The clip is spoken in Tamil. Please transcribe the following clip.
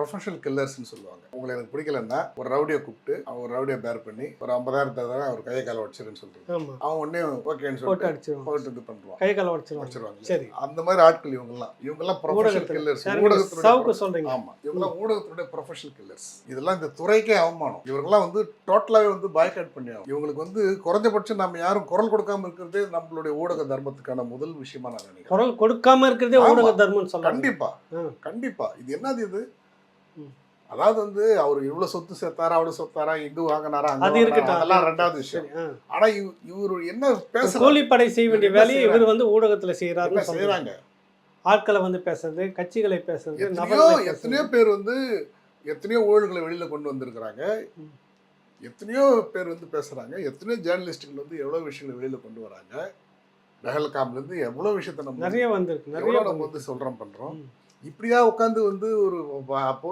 ப்ரொஃபஷனல் கில்லர்ஸ்னு சொல்லுவாங்க. உங்களை எனக்கு பிடிக்கலன்னா ஒரு ரவுடியை கூப்பிட்டு அவன் ஒரு ரவுடியை பேர் பண்ணி ஒரு 50,000 தவிர அவர் கையை காலை உடச்சிருன்னு சொல்றது. ஆமா அவன் உடனே ஓகேன்னு போட்டு சொல்லிட்டு அடிச்சிருவாங்க, போட்டு இது பண்ணுவான், கை கால உடைச்சிருவாங்க. உடச்சிருவாங்க. சரி, அந்த மாதிரி ஆட்கள் இவங்கெல்லாம் ப்ரொஃபஷனல் ஊடகத்துல கில்லர்ஸ். யாருக்கு சவுக்கு சொல்றீங்க? ஆமா, இவங்கெல்லாம் ஊடகத்துடைய ப்ரொஃபஷனல் கில்லர்ஸ். இதெல்லாம் இந்த துறைக்கே அவமானம். இவங்கெல்லாம் வந்து டோட்டலாவே வந்து பாய்காட் பண்ணி ஆகும். இவங்களுக்கு வந்து குறைஞ்சபட்சம் நம்ம யாரும் குரல் கொடுக்காம இருக்கிறதே நம்மளுடைய ஊடக தர்மத்துக்கான முதல் விஷயமா நான் நினைக்கிறேன். குரல் கொடுக்காம இருக்கிறதே ஆமா. ஊடக தர்மம்னு சொல்றாங்க. கண்டிப்பா ஆ. கண்டிப்பா. இது என்னது இது? ம். அதாவது வந்து அவர் இவ்வளவு சொத்து சேர்த்தாரா, அவ்வளவு சொத்தாரா, இது வாங்கினாரா, அங்க அது வாங்கினாரா, இருக்கட்டும், அதெல்லாம் அது ரெண்டாவது விஷயம். சரி, ஆ. ஆனா இவரு என்ன பேசுறாரு, கூலிப்படை செய்ய வேண்டிய என்ன வேலையை செய்றாங்க? இவர் வந்து ஊடகத்துல என்ன செய்யறாருன்னு சொல்றாங்க. செய்யறாங்க? ஆட்களை வந்து பேசுறது, கட்சிகளை பேசுறது, எத்தனையோ நபர்களை எத்தனையோ பேசுறது. பேர் வந்து எத்தனையோ ஊழல்களை வெளியில கொண்டு வந்திருக்கிறாங்க. ம். எத்தனையோ பேர் வந்து பேசுறாங்க. எத்தனையோ ஜேர்னலிஸ்டுகள் வந்து எவ்வளவு விஷயங்களை வெளியில கொண்டு வராங்க. பெஹல்காம்ல இருந்து எவ்வளவு விஷயத்தை நம்ம நிறைய வந்திருக்கு, நிறைய எவ்வளவு நம்ம வந்திருக்கு. வந்து சொல்றோம் பண்றோம். ம். இப்படியா உட்காந்து வந்து ஒரு